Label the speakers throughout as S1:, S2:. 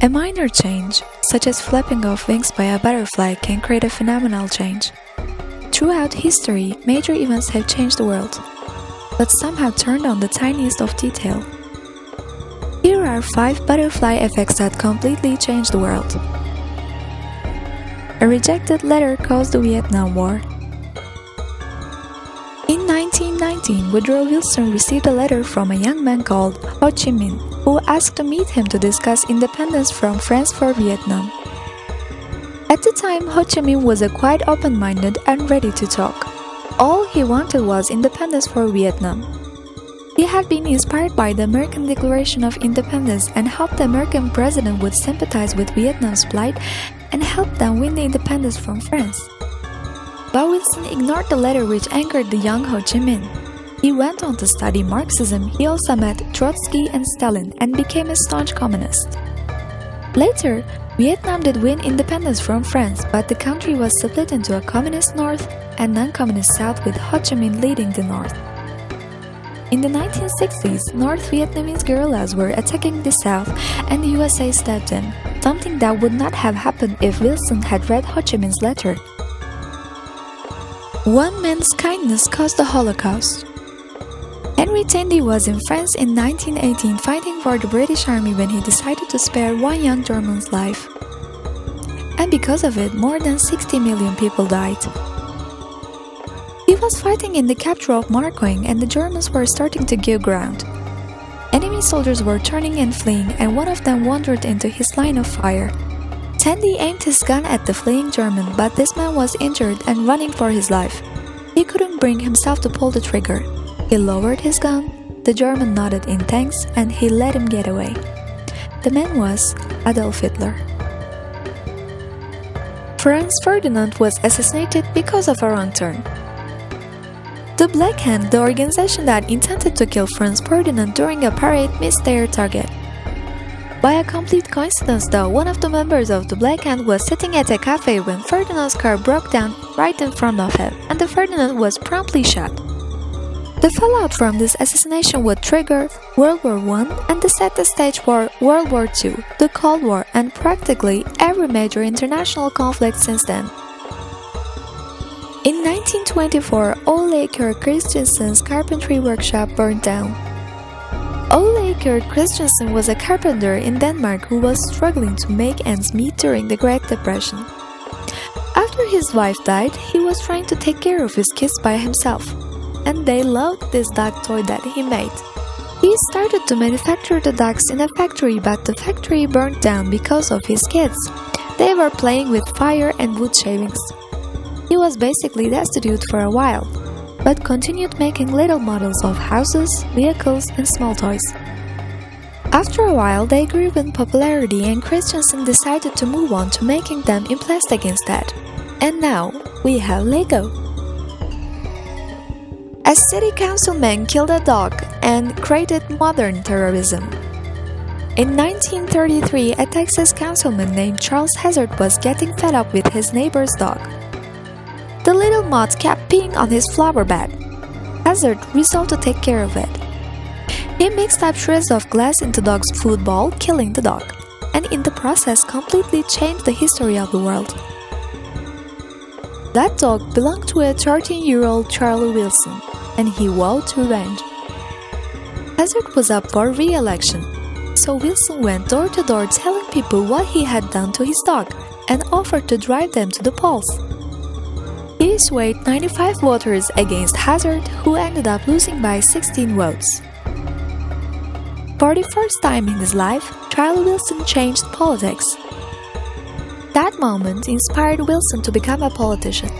S1: A minor change, such as flapping of wings by a butterfly, can create a phenomenal change. Throughout history, major events have changed the world, but somehow turned on the tiniest of detail. Here are 5 butterfly effects that completely changed the world. A rejected letter caused the Vietnam War. In 1919, Woodrow Wilson received a letter from a young man called Ho Chi Minh, who asked to meet him to discuss independence from France for Vietnam. At the time, Ho Chi Minh was quite open-minded and ready to talk. All he wanted was independence for Vietnam. He had been inspired by the American Declaration of Independence and hoped the American president would sympathize with Vietnam's plight and help them win the independence from France. But Wilson ignored the letter, which angered the young Ho Chi Minh. He went on to study Marxism. He also met Trotsky and Stalin and became a staunch communist. Later, Vietnam did win independence from France, but the country was split into a communist north and non-communist south, with Ho Chi Minh leading the north. In the 1960s, North Vietnamese guerrillas were attacking the south, and the USA stepped in, something that would not have happened if Wilson had read Ho Chi Minh's letter. One man's kindness caused the Holocaust. Henry Tandy was in France in 1918 fighting for the British Army when he decided to spare one young German's life. And because of it, more than 60 million people died. He was fighting in the capture of Marcoing, and the Germans were starting to give ground. Enemy soldiers were turning and fleeing, and one of them wandered into his line of fire. Tandy aimed his gun at the fleeing German, but this man was injured and running for his life. He couldn't bring himself to pull the trigger. He lowered his gun, the German nodded in thanks, and he let him get away. The man was Adolf Hitler. Franz Ferdinand was assassinated because of a wrong turn. The Black Hand, the organization that intended to kill Franz Ferdinand during a parade, missed their target. By a complete coincidence though, one of the members of the Black Hand was sitting at a cafe when Ferdinand's car broke down right in front of him, and the Ferdinand was promptly shot. The fallout from this assassination would trigger World War I and set the stage for World War II, the Cold War, and practically every major international conflict since then. In 1924, Ole Kirk Christiansen's carpentry workshop burned down. Ole Kirk Christiansen was a carpenter in Denmark who was struggling to make ends meet during the Great Depression. After his wife died, he was trying to take care of his kids by himself, and they loved this dog toy that he made. He started to manufacture the dogs in a factory, but the factory burned down because of his kids. They were playing with fire and wood shavings. He was basically destitute for a while, but continued making little models of houses, vehicles, and small toys. After a while, they grew in popularity, and Christiansen decided to move on to making them in plastic instead. And now, we have Lego. A city councilman killed a dog and created modern terrorism. In 1933, a Texas councilman named Charles Hazard was getting fed up with his neighbor's dog. The little moth kept peeing on his flower bed. Hazard resolved to take care of it. He mixed up shreds of glass into the dog's food bowl, killing the dog, and in the process completely changed the history of the world. That dog belonged to a 13-year-old Charlie Wilson, and he vowed revenge. Hazard was up for re-election, so Wilson went door to door telling people what he had done to his dog and offered to drive them to the polls. He swayed 95 voters against Hazard, who ended up losing by 16 votes. For the first time in his life, Charlie Wilson changed politics. That moment inspired Wilson to become a politician.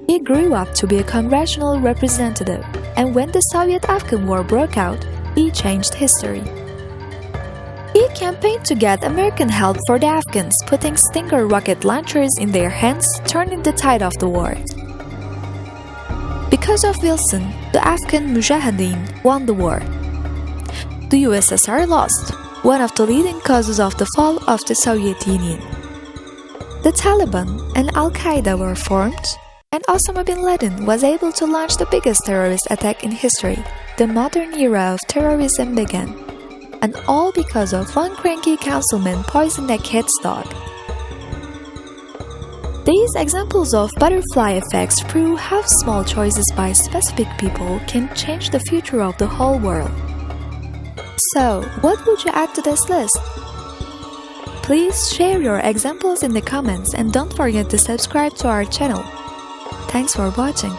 S1: He grew up to be a congressional representative, and when the Soviet-Afghan War broke out, he changed history. He campaigned to get American help for the Afghans, putting Stinger rocket launchers in their hands, turning the tide of the war. Because of Wilson, the Afghan Mujahideen won the war. The USSR lost, one of the leading causes of the fall of the Soviet Union. The Taliban and Al-Qaeda were formed, and Osama bin Laden was able to launch the biggest terrorist attack in history. The modern era of terrorism began. and all because of one cranky councilman poisoned a kid's dog. These examples of butterfly effects prove how small choices by specific people can change the future of the whole world. So, what would you add to this list? Please share your examples in the comments and don't forget to subscribe to our channel. Thanks for watching.